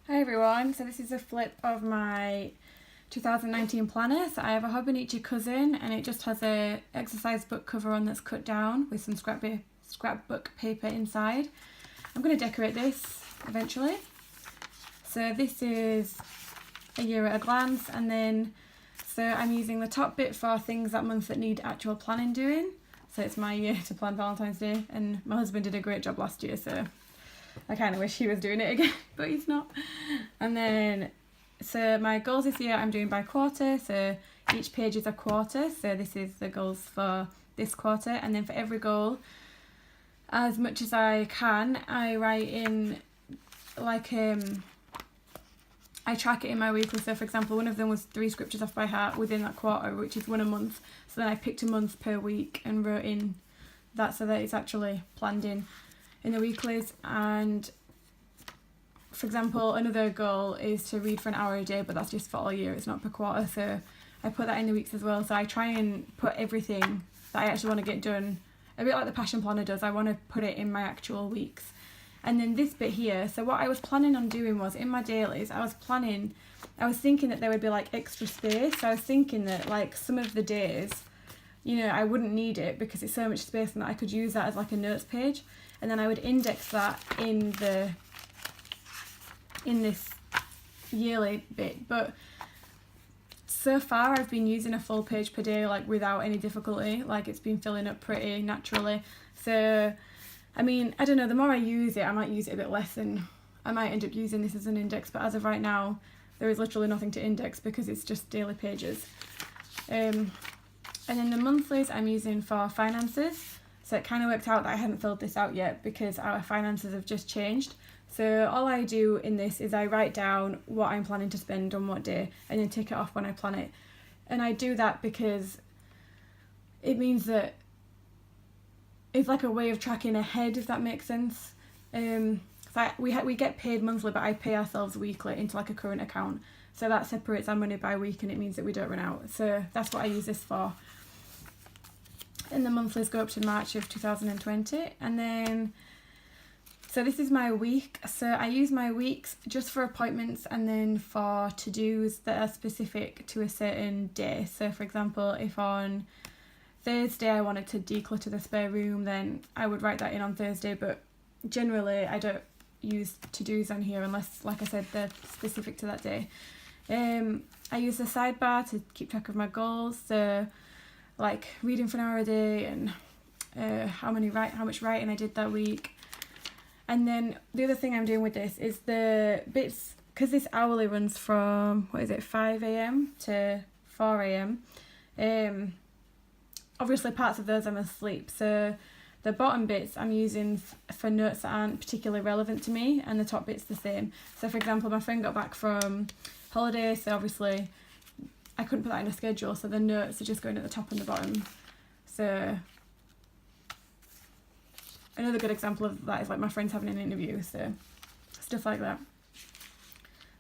Hi everyone, so this is a flip of my 2019 planner. So I have a Hobonichi Cousin and it just has a exercise book cover on that's cut down with some scrapbook paper inside. I'm going to decorate this eventually. So this is a year at a glance, and then so I'm using the top bit for things that month that need actual planning doing. So it's my year to plan Valentine's Day, and my husband did a great job last year, so I kind of wish he was doing it again, but he's not. And then, so my goals this year I'm doing by quarter, so each page is a quarter, so this is the goals for this quarter, and then for every goal, as much as I can, I write in like I track it in my weekly. So for example, one of them was 3 scriptures off by heart within that quarter, which is one a month. So then I picked a month per week and wrote in that so that it's actually planned in the weeklies. And for example, another goal is to read for an hour a day, but that's just for all year, it's not per quarter, so I put that in the weeks as well. So I try and put everything that I actually want to get done, a bit like the passion planner does. I want to put it in my actual weeks. And then this bit here, so what I was planning on doing was, in my dailies, I was thinking that there would be like extra space. So I was thinking that like some of the days, you know, I wouldn't need it because it's so much space, and that I could use that as like a notes page, and then I would index that in this yearly bit. But so far I've been using a full page per day, like without any difficulty. Like it's been filling up pretty naturally. So I mean, I don't know, the more I use it, I might use it a bit less, and I might end up using this as an index, but as of right now there is literally nothing to index because it's just daily pages. And then the monthlies I'm using for finances. So it kind of worked out that I hadn't filled this out yet because our finances have just changed. So all I do in this is I write down what I'm planning to spend on what day and then tick it off when I plan it. And I do that because it means that it's like a way of tracking ahead, if that makes sense. We get paid monthly, but I pay ourselves weekly into like a current account. So that separates our money by week, and it means that we don't run out. So that's what I use this for. And the monthlies go up to March of 2020. And then, so this is my week. So I use my weeks just for appointments and then for to-dos that are specific to a certain day. So for example, if on Thursday I wanted to declutter the spare room, then I would write that in on Thursday, but generally I don't use to-dos on here unless, like I said, they're specific to that day. I use the sidebar to keep track of my goals, so like reading for an hour a day and how much writing I did that week. And then the other thing I'm doing with this is the bits, because this hourly runs from 5 a.m. to 4 a.m. Obviously parts of those I'm asleep, so the bottom bits I'm using for notes that aren't particularly relevant to me, and the top bit's the same. So for example, my friend got back from holiday, so obviously I couldn't put that in a schedule, so the notes are just going at the top and the bottom. So another good example of that is like my friend's having an interview, so stuff like that.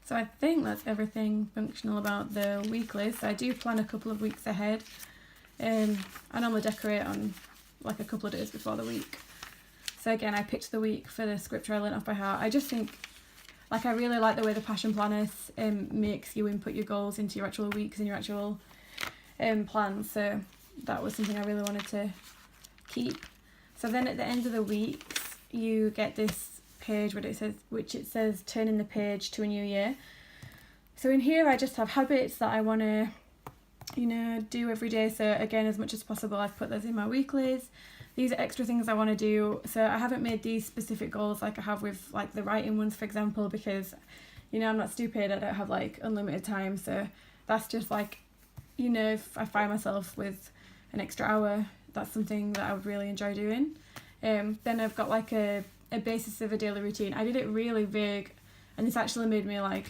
So I think that's everything functional about the weeklies. So I do plan a couple of weeks ahead. I normally decorate on like a couple of days before the week. So again, I picked the week for the scripture I learnt off by heart. I just think, like, I really like the way the passion planner makes you input your goals into your actual weeks and your actual plans. So that was something I really wanted to keep. So then at the end of the weeks, you get this page which it says turning the page to a new year. So in here I just have habits that I want to do every day. So again, as much as possible, I've put those in my weeklies. These are extra things I want to do. So I haven't made these specific goals like I have with like the writing ones, for example, because, I'm not stupid. I don't have like unlimited time. So that's just like, if I find myself with an extra hour, that's something that I would really enjoy doing. Then I've got like a basis of a daily routine. I did it really vague, and this actually made me I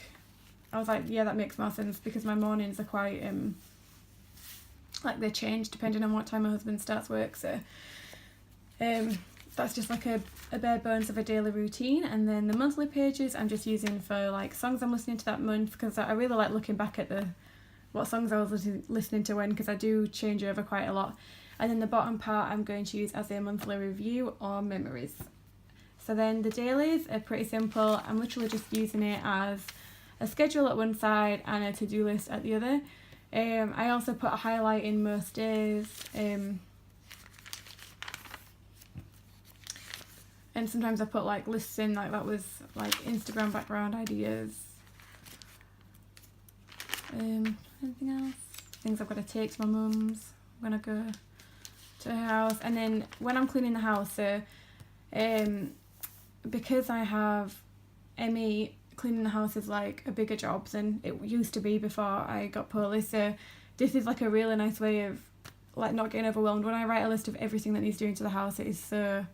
was like, yeah, that makes more sense, because my mornings are quite, they change depending on what time my husband starts work. So that's just like a bare bones of a daily routine. And then the monthly pages I'm just using for like songs I'm listening to that month, because I really like looking back at what songs I was listening to when, because I do change over quite a lot. And then the bottom part I'm going to use as a monthly review or memories. So then the dailies are pretty simple. I'm literally just using it as a schedule at one side and a to-do list at the other. I also put a highlight in most days. And sometimes I put like lists in, like that was like Instagram background ideas. Anything else? Things I've got to take to my mum's. I'm gonna go to her house. And then when I'm cleaning the house, so because I have ME, cleaning the house is like a bigger job than it used to be before I got poorly. So this is like a really nice way of like not getting overwhelmed. When I write a list of everything that needs doing to the house, it is so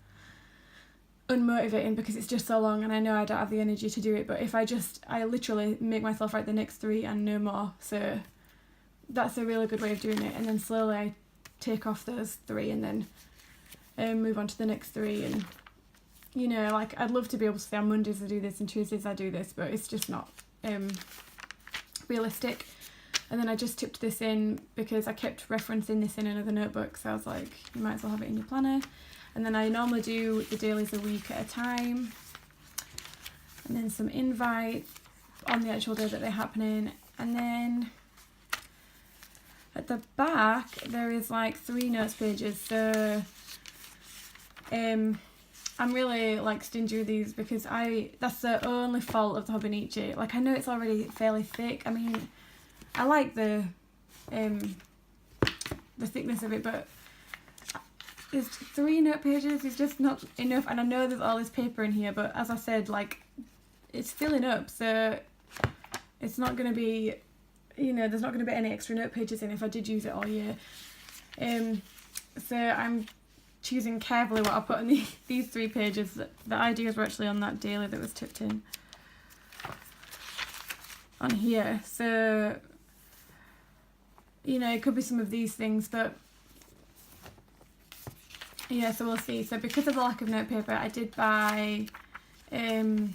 unmotivating because it's just so long and I know I don't have the energy to do it. But if I literally make myself write the next 3 and no more. So that's a really good way of doing it. And then slowly I take off those 3 and then move on to the next 3. And you know, like I'd love to be able to say on Mondays I do this and Tuesdays I do this, but it's just not realistic. And then I just tipped this in because I kept referencing this in another notebook, so I was like, you might as well have it in your planner. And then I normally do the dailies a week at a time, and then some invites on the actual day that they're happening. And then at the back there is like 3 notes pages, so I'm really like stingy with these because that's the only fault of the Hobonichi. Like I know it's already fairly thick. I mean, I like the thickness of it, but there's 3 note pages is just not enough. And I know there's all this paper in here, but as I said, like it's filling up, so it's not going to be, you know, there's not going to be any extra note pages in if I did use it all year. So I'm choosing carefully what I put on these 3 pages. The ideas were actually on that daily that was tipped in on here. So, you know, it could be some of these things, but yeah, so we'll see. So because of the lack of notepaper, I did buy the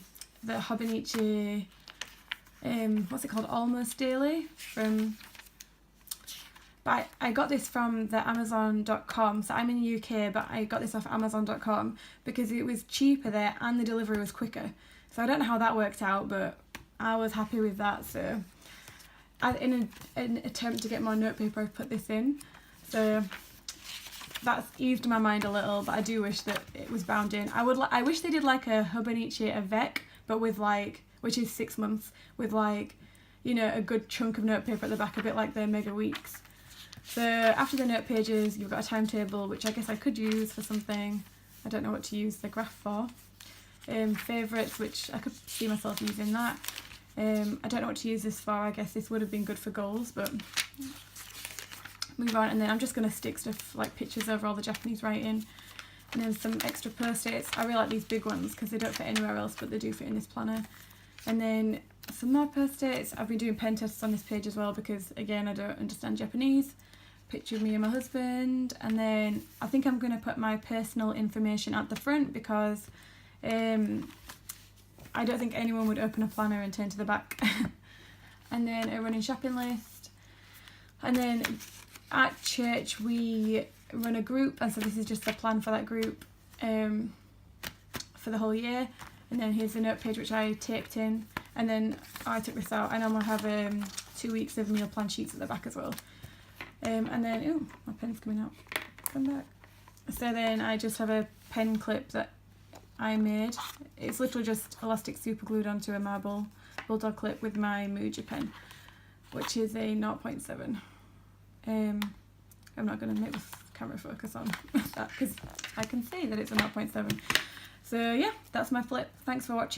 Hobonichi, what's it called, Almost Daily from... But I got this from the Amazon.com, so I'm in the UK, but I got this off Amazon.com because it was cheaper there and the delivery was quicker. So I don't know how that worked out, but I was happy with that. So in an attempt to get more notepaper, I put this in. So that's eased my mind a little, but I do wish that it was bound in. I wish they did like a Hobonichi Avec, but with like, which is 6 months, with like, you know, a good chunk of notepaper at the back, a bit like their Mega Weeks. So after the note pages, you've got a timetable, which I guess I could use for something. I don't know what to use the graph for. Favourites, which I could see myself using that. I don't know what to use this for. I guess this would have been good for goals, but move on. And then I'm just going to stick stuff like pictures over all the Japanese writing. And then some extra Post-its. I really like these big ones because they don't fit anywhere else, but they do fit in this planner. And then some more Post-its. I've been doing pen tests on this page as well because, again, I don't understand Japanese. Picture of me and my husband. And then I think I'm going to put my personal information at the front because I don't think anyone would open a planner and turn to the back. And then a running shopping list. And then at church we run a group, and so this is just a plan for that group for the whole year. And then here's the note page which I taped in, and then I took this out. I normally have 2 weeks of meal plan sheets at the back as well. And then, ooh, my pen's coming out. Come back. So then I just have a pen clip that I made. It's literally just elastic super glued onto a marble bulldog clip with my Muji pen, which is a 0.7. I'm not going to make this camera focus on that because I can see that it's a 0.7. So yeah, that's my flip. Thanks for watching.